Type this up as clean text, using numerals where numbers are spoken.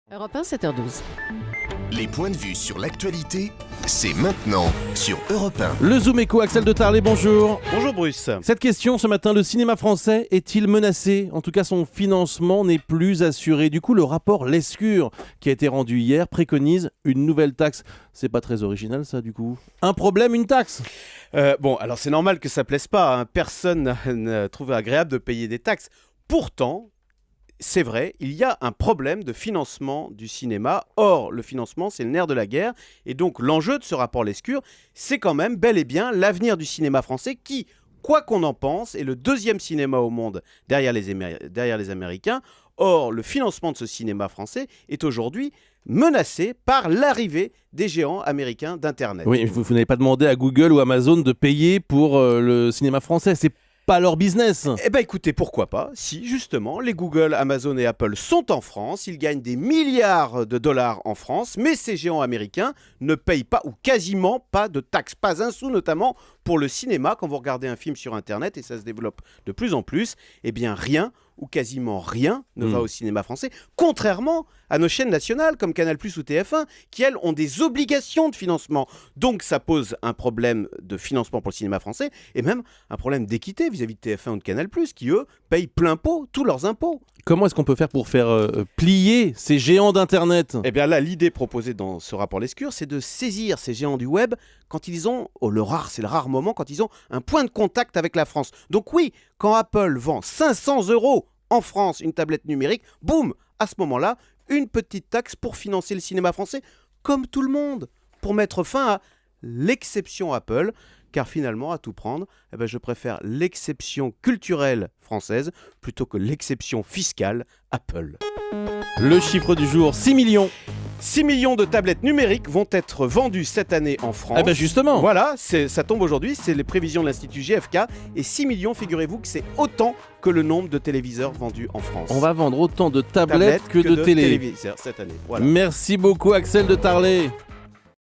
Europe 1, 7h12. Les points de vue sur l'actualité, c'est maintenant sur Europe 1. Le Zoom Éco, Axel de Tarlet, bonjour. Bonjour Bruce. Cette question ce matin, le cinéma français est-il menacé ? En tout cas, son financement n'est plus assuré. Du coup, le rapport Lescure, qui a été rendu hier, préconise une nouvelle taxe. C'est pas très original ça, du coup. Un problème, une taxe ? Alors c'est normal que ça plaise pas, hein. Personne ne trouve agréable de payer des taxes. Pourtant, c'est vrai, il y a un problème de financement du cinéma. Or, le financement, c'est le nerf de la guerre. Et donc, l'enjeu de ce rapport Lescure, c'est quand même bel et bien l'avenir du cinéma français qui, quoi qu'on en pense, est le deuxième cinéma au monde derrière les Américains. Or, le financement de ce cinéma français est aujourd'hui menacé par l'arrivée des géants américains d'Internet. Oui, vous n'avez pas demandé à Google ou Amazon de payer pour le cinéma français. C'est pas leur business. Eh bien écoutez, pourquoi pas, si justement les Google, Amazon et Apple sont en France, ils gagnent des milliards de dollars en France, mais ces géants américains ne payent pas ou quasiment pas de taxes, pas un sou notamment pour le cinéma. Quand vous regardez un film sur Internet, et ça se développe de plus en plus, eh bien rien ou quasiment rien ne va au cinéma français, contrairement à nos chaînes nationales comme Canal+ ou TF1, qui elles ont des obligations de financement. Donc ça pose un problème de financement pour le cinéma français, et même un problème d'équité vis-à-vis de TF1 ou de Canal+, qui eux payent plein pot tous leurs impôts. Comment est-ce qu'on peut faire pour faire plier ces géants d'Internet ? Eh bien là, l'idée proposée dans ce rapport Lescure, c'est de saisir ces géants du web quand ils ont, c'est le rare moment, quand ils ont un point de contact avec la France. Donc oui, quand Apple vend 500 € en France une tablette numérique, boum, à ce moment-là, une petite taxe pour financer le cinéma français, comme tout le monde, pour mettre fin à l'exception Apple. Car finalement, à tout prendre, je préfère l'exception culturelle française plutôt que l'exception fiscale Apple. Le chiffre du jour, 6 millions. 6 millions de tablettes numériques vont être vendues cette année en France. Eh ben justement. Voilà, ça tombe aujourd'hui, c'est les prévisions de l'Institut GfK. Et 6 millions, figurez-vous que c'est autant que le nombre de téléviseurs vendus en France. On va vendre autant de tablettes que de télé. téléviseurs cette année. Voilà. Merci beaucoup Axel de Tarlet.